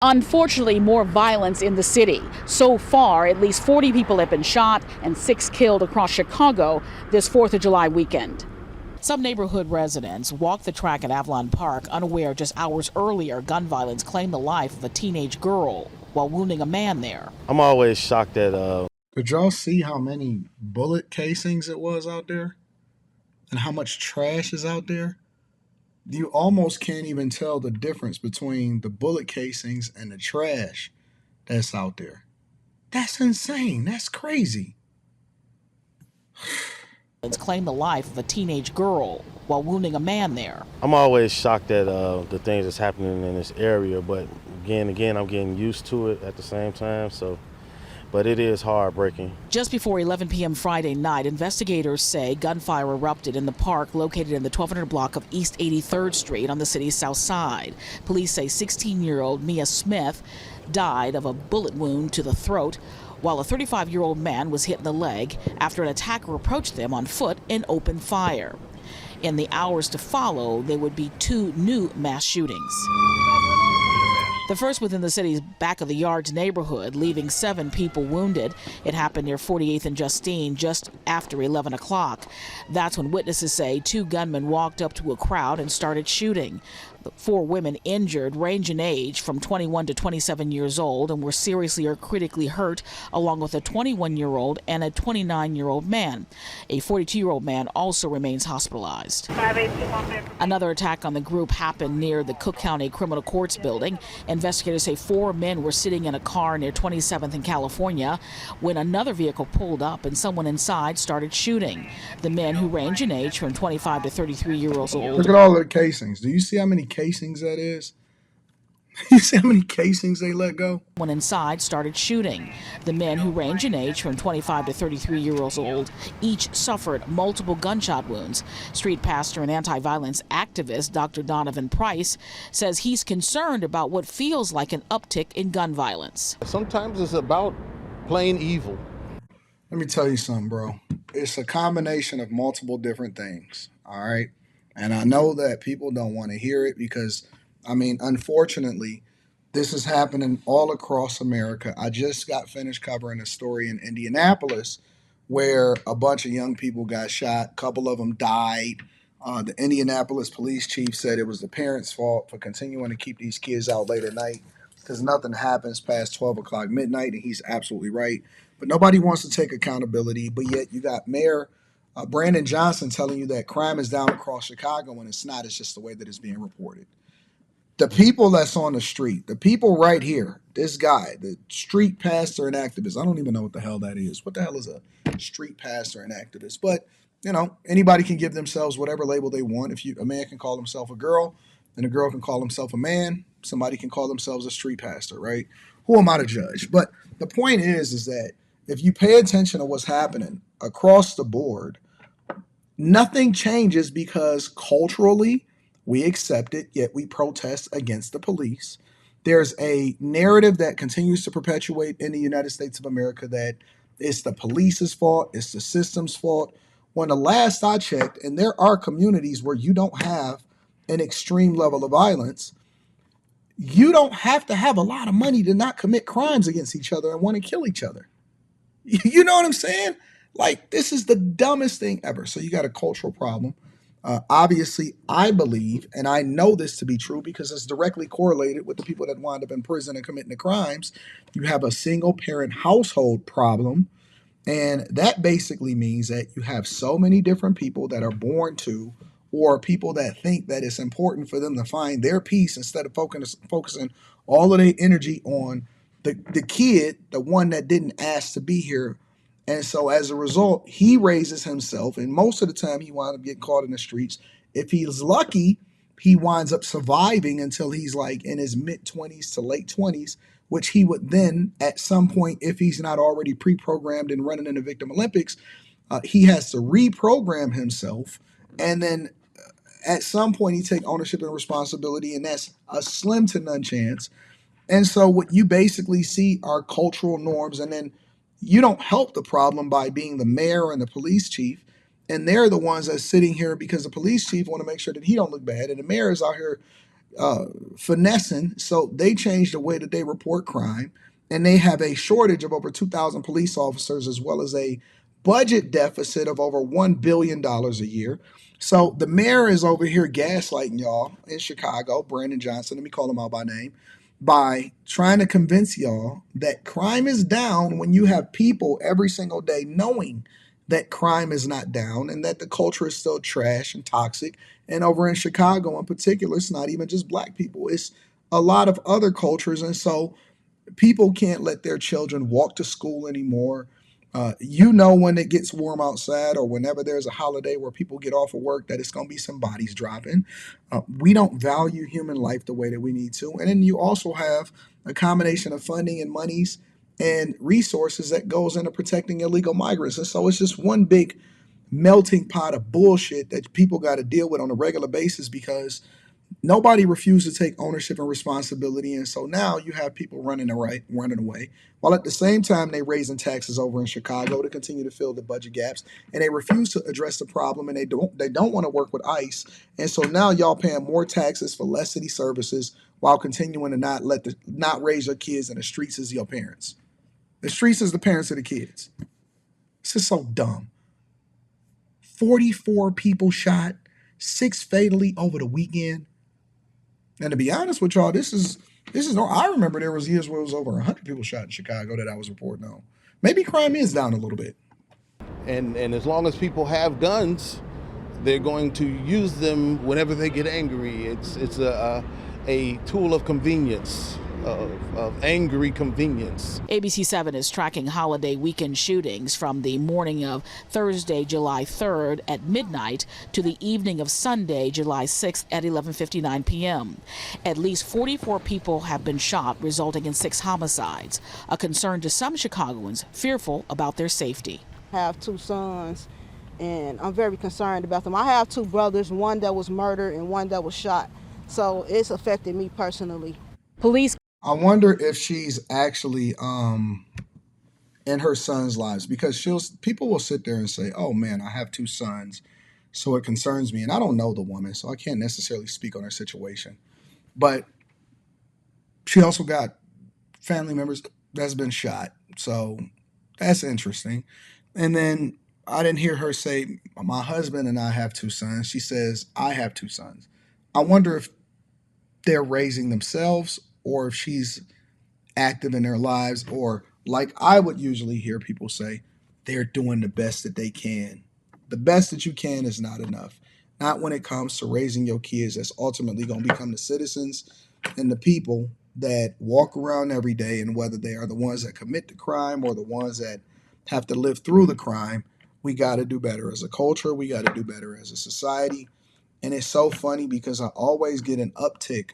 Unfortunately, more violence in the city. So far, at least 40 people have been shot and 6 killed across Chicago this 4th of July weekend. Some neighborhood residents walked the track at Avalon Park, unaware just hours earlier gun violence claimed the life of a teenage girl while wounding a man there. I'm always shocked that Did y'all see how many bullet casings it was out there? And how much trash is out there? You almost can't even tell the difference between the bullet casings and the trash that's out there. That's insane. That's crazy. Claimed the life of a teenage girl while wounding a man there. I'm always shocked at the things that's happening in this area, but again, I'm getting used to it at the same time. But it is heartbreaking. Just before 11 p.m. Friday night, investigators say gunfire erupted in the park located in the 1200 block of East 83rd Street on the city's south side. Police say 16-year-old Mia Smith died of a bullet wound to the throat, while a 35-year-old man was hit in the leg after an attacker approached them on foot and opened fire. In the hours to follow, there would be 2 new mass shootings. The first within the city's back of the yards neighborhood, leaving 7 people wounded. It happened near 48th and Justine just after 11 o'clock. That's when witnesses say 2 gunmen walked up to a crowd and started shooting. The 4 women injured range in age from 21 to 27 years old and were seriously or critically hurt, along with a 21-year-old and a 29-year-old man. A 42-year-old man also remains hospitalized. Another attack on the group happened near the Cook County Criminal Courts building. Investigators say 4 men were sitting in a car near 27th in California when another vehicle pulled up and someone inside started shooting. The men, who range in age from 25 to 33 years old. Look at all of the casings. Do you see how many casings that is? You see how many casings they let go? One inside started shooting. The men, who range in age from 25 to 33 years old, each suffered multiple gunshot wounds. Street pastor and anti-violence activist Dr. Donovan Price says he's concerned about what feels like an uptick in gun violence. Sometimes it's about plain evil. Let me tell you something, bro. It's a combination of multiple different things, all right? And I know that people don't want to hear it because, unfortunately, this is happening all across America. I just got finished covering a story in Indianapolis where a bunch of young people got shot. A couple of them died. The Indianapolis police chief said it was the parents' fault for continuing to keep these kids out late at night because nothing happens past 12 o'clock midnight, and he's absolutely right. But nobody wants to take accountability, but yet you got Mayor Brandon Johnson telling you that crime is down across Chicago when it's not. It's just the way that it's being reported. The people that's on the street, the people right here, this guy, the street pastor and activist, I don't even know what the hell that is. What the hell is a street pastor and activist? But, anybody can give themselves whatever label they want. A man can call himself a girl, and a girl can call himself a man. Somebody can call themselves a street pastor, right? Who am I to judge? But the point is that if you pay attention to what's happening across the board, nothing changes because culturally we accept it, yet we protest against the police. There's a narrative that continues to perpetuate in the United States of America that it's the police's fault, it's the system's fault. When the last I checked, and there are communities where you don't have an extreme level of violence, you don't have to have a lot of money to not commit crimes against each other and want to kill each other. You know what I'm saying? Like, this is the dumbest thing ever. So you got a cultural problem. Obviously, I believe, and I know this to be true because it's directly correlated with the people that wind up in prison and committing the crimes. You have a single parent household problem. And that basically means that you have so many different people that are born to, or people that think that it's important for them to find their peace instead of focusing all of their energy on the kid, the one that didn't ask to be here. And so as a result, he raises himself, and most of the time he winds up getting caught in the streets. If he's lucky, he winds up surviving until he's like in his mid-20s to late 20s, which he would then, at some point, if he's not already pre-programmed and running in the Victim Olympics, he has to reprogram himself. And then at some point, he take ownership and responsibility, and that's a slim to none chance. And so what you basically see are cultural norms, and then you don't help the problem by being the mayor and the police chief, and they're the ones that's sitting here because the police chief want to make sure that he don't look bad, and the mayor is out here uh, finessing. So they changed the way that they report crime, and they have a shortage of over 2,000 police officers, as well as a budget deficit of over $1 billion a year. So the mayor is over here gaslighting y'all in Chicago, Brandon Johnson, let me call him out by name, by trying to convince y'all that crime is down when you have people every single day knowing that crime is not down and that the culture is still trash and toxic. And over in Chicago in particular, it's not even just black people, it's a lot of other cultures. And so people can't let their children walk to school anymore. When it gets warm outside or whenever there's a holiday where people get off of work, that it's going to be some bodies dropping. We don't value human life the way that we need to. And then you also have a combination of funding and monies and resources that goes into protecting illegal migrants. And so it's just one big melting pot of bullshit that people got to deal with on a regular basis because nobody refused to take ownership and responsibility. And so now you have people running away, while at the same time they raising taxes over in Chicago to continue to fill the budget gaps. And they refuse to address the problem, and they don't want to work with ICE. And so now y'all paying more taxes for less city services while continuing to not raise your kids in the streets as your parents. The streets is the parents of the kids. This is so dumb. 44 people shot, 6 fatally over the weekend. And to be honest with y'all, this is no. I remember there was years where it was over 100 people shot in Chicago that I was reporting on. Maybe crime is down a little bit. And as long as people have guns, they're going to use them whenever they get angry. It's a tool of convenience, of angry convenience. ABC 7 is tracking holiday weekend shootings from the morning of Thursday, July 3rd at midnight to the evening of Sunday, July 6th at 11:59 p.m. At least 44 people have been shot, resulting in 6 homicides, a concern to some Chicagoans fearful about their safety. I have 2 sons, and I'm very concerned about them. I have 2 brothers, one that was murdered and one that was shot. So it's affected me personally. Police. I wonder if she's actually in her son's lives, because people will sit there and say, "Oh man, I have 2 sons, so it concerns me." And I don't know the woman, so I can't necessarily speak on her situation. But she also got family members that's been shot, so that's interesting. And then I didn't hear her say, "My husband and I have 2 sons." She says, "I have 2 sons." I wonder if they're raising themselves or if she's active in their lives, or like I would usually hear people say, they're doing the best that they can. The best that you can is not enough. Not when it comes to raising your kids that's ultimately going to become the citizens and the people that walk around every day, and whether they are the ones that commit the crime or the ones that have to live through the crime, we got to do better as a culture. We got to do better as a society. And it's so funny because I always get an uptick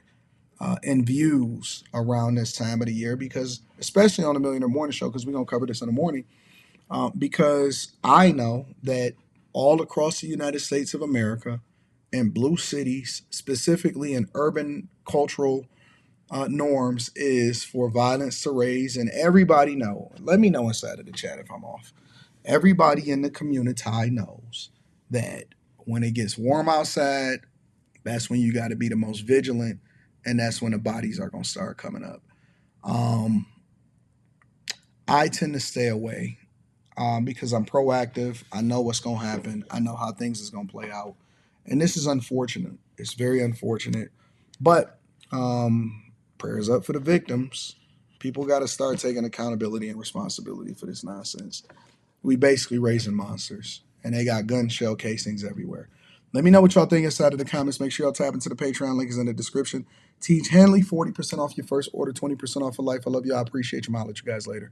in views around this time of the year, because especially on the Millionaire Morning Show, because we're going to cover this in the morning, because I know that all across the United States of America, in blue cities, specifically in urban cultural norms, is for violence to raise. And everybody know, let me know inside of the chat if I'm off. Everybody in the community knows that when it gets warm outside, that's when you got to be the most vigilant, and that's when the bodies are going to start coming up. I tend to stay away because I'm proactive. I know what's going to happen. I know how things is going to play out. And this is unfortunate. It's very unfortunate. But prayers up for the victims. People got to start taking accountability and responsibility for this nonsense. We basically raising monsters, and they got gun shell casings everywhere. Let me know what y'all think inside of the comments. Make sure y'all tap into the Patreon. Link is in the description. Teach Hanley, 40% off your first order, 20% off for life. I love you. I appreciate you. I'll let you guys later.